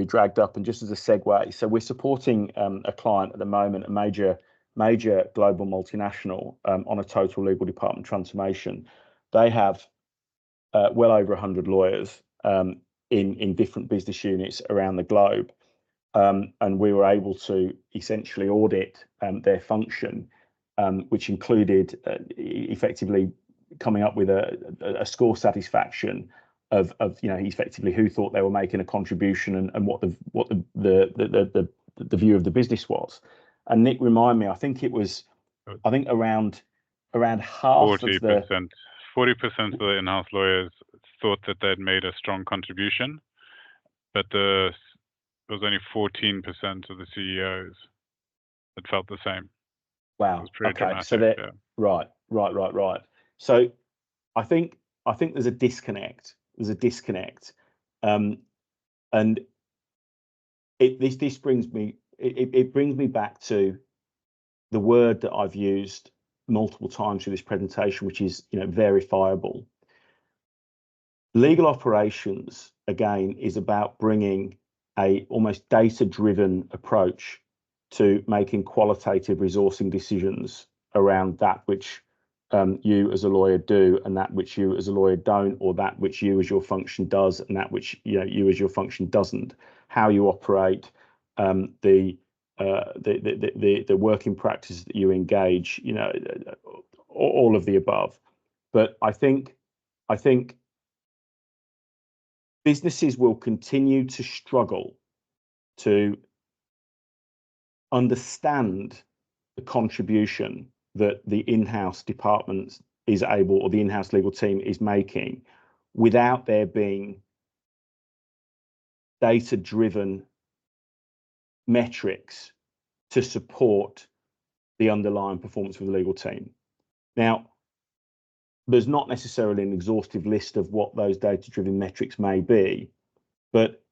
dragged up, and just as a segue, so we're supporting a client at the moment, a major global multinational on a total legal department transformation. They have well over 100 lawyers in different business units around the globe, and we were able to essentially audit their function, which included effectively coming up with a score satisfaction of effectively who thought they were making a contribution and what the view of the business was. And Nick, remind me, I think around half of the 40% of the in-house lawyers thought that they'd made a strong contribution, but there was only 14% of the CEOs that felt the same. Wow. It was pretty dramatic. So that right. So I think there's a disconnect. And this brings me back to the word that I've used multiple times through this presentation, which is verifiable. Legal operations, again, is about bringing a almost data-driven approach to making qualitative resourcing decisions around that which you as a lawyer do, and that which you as a lawyer don't, or that which you as your function does, and that which you as your function doesn't. How you operate, the working practices that you engage, all of the above. But I think businesses will continue to struggle to understand the contribution that the in-house department is able, or the in-house legal team is making, without there being data-driven metrics to support the underlying performance of the legal team. Now, there's not necessarily an exhaustive list of what those data-driven metrics may be, but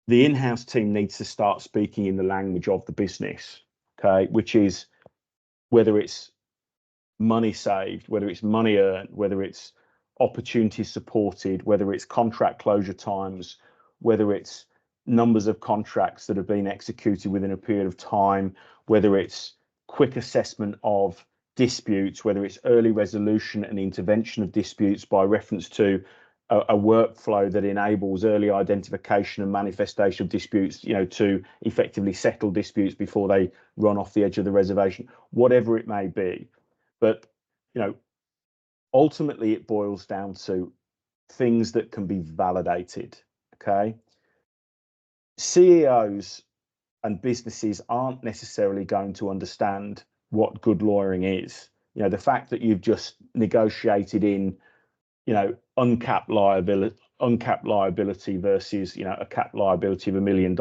the in-house team needs to start speaking in the language of the business, okay, which is whether it's money saved, whether it's money earned, whether it's opportunities supported, whether it's contract closure times, whether it's numbers of contracts that have been executed within a period of time, whether it's quick assessment of disputes, whether it's early resolution and intervention of disputes by reference to a workflow that enables early identification and manifestation of disputes, to effectively settle disputes before they run off the edge of the reservation, whatever it may be. But, ultimately it boils down to things that can be validated, okay? CEOs and businesses aren't necessarily going to understand what good lawyering is. The fact that you've just negotiated in, uncapped liability versus, a capped liability of $1 million.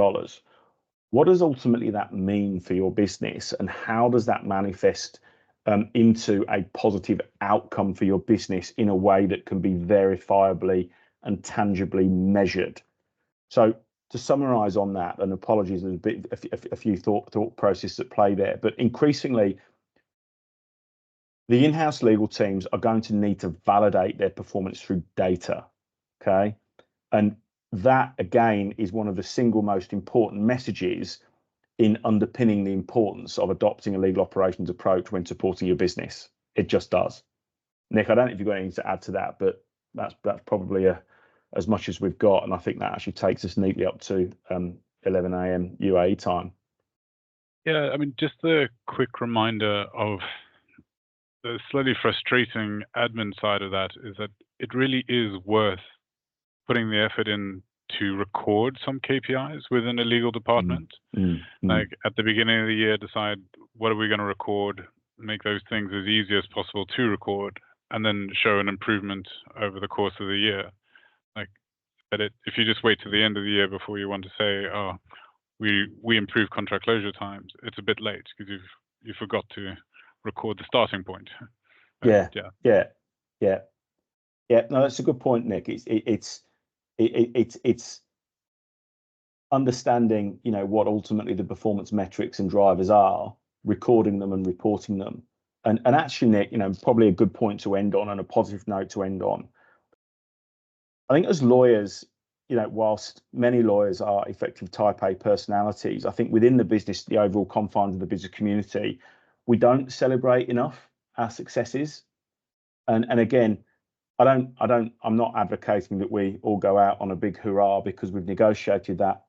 What does ultimately that mean for your business, and how does that manifest into a positive outcome for your business in a way that can be verifiably and tangibly measured? So to summarize on that, and apologies, there's a few thought processes at play there, but increasingly the in-house legal teams are going to need to validate their performance through data, okay? And that, again, is one of the single most important messages in underpinning the importance of adopting a legal operations approach when supporting your business. It just does. Nick, I don't know if you've got anything to add to that, but that's probably as much as we've got, and I think that actually takes us neatly up to 11 a.m. UAE time. Yeah, I mean, just a quick reminder of the slightly frustrating admin side of that is that it really is worth putting the effort in to record some KPIs within a legal department. Like at the beginning of the year, decide what are we going to record, make those things as easy as possible to record, and then show an improvement over the course of the year. But if you just wait to the end of the year before you want to say, oh, we improve contract closure times, it's a bit late because you forgot to record the starting point. Yeah. No, that's a good point, Nick. It's understanding, what ultimately the performance metrics and drivers are, recording them and reporting them. And actually, Nick, probably a good point to end on and a positive note to end on. I think as lawyers, whilst many lawyers are effective type A personalities, I think within the business, the overall confines of the business community, we don't celebrate enough our successes. And again, I'm not advocating that we all go out on a big hurrah because we've negotiated that,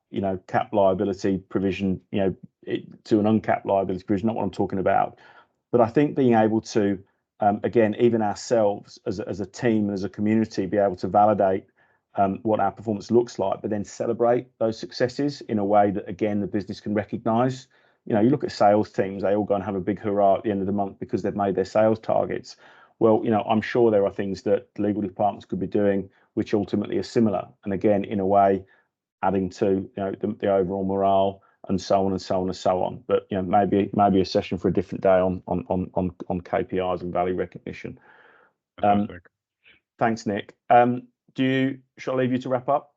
cap liability provision, to an uncapped liability provision, not what I'm talking about. But I think being able to, again, even ourselves as a team and as a community, be able to validate what our performance looks like, but then celebrate those successes in a way that, again, the business can recognise. You look at sales teams, they all go and have a big hurrah at the end of the month because they've made their sales targets. Well, I'm sure there are things that legal departments could be doing which ultimately are similar, and again, in a way, adding to the overall morale and so on and so on and so on. But maybe a session for a different day on KPIs and value recognition. Fantastic. Thanks, Nick. Shall I leave you to wrap up?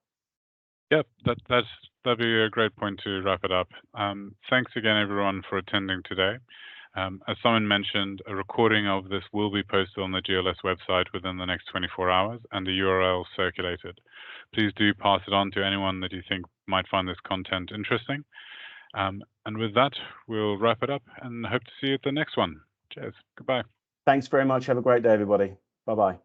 Yep, that'd be a great point to wrap it up. Thanks again, everyone, for attending today. As Simon mentioned, a recording of this will be posted on the GLS website within the next 24 hours and the URL circulated. Please do pass it on to anyone that you think might find this content interesting. And with that, we'll wrap it up and hope to see you at the next one. Cheers. Goodbye. Thanks very much. Have a great day, everybody. Bye-bye.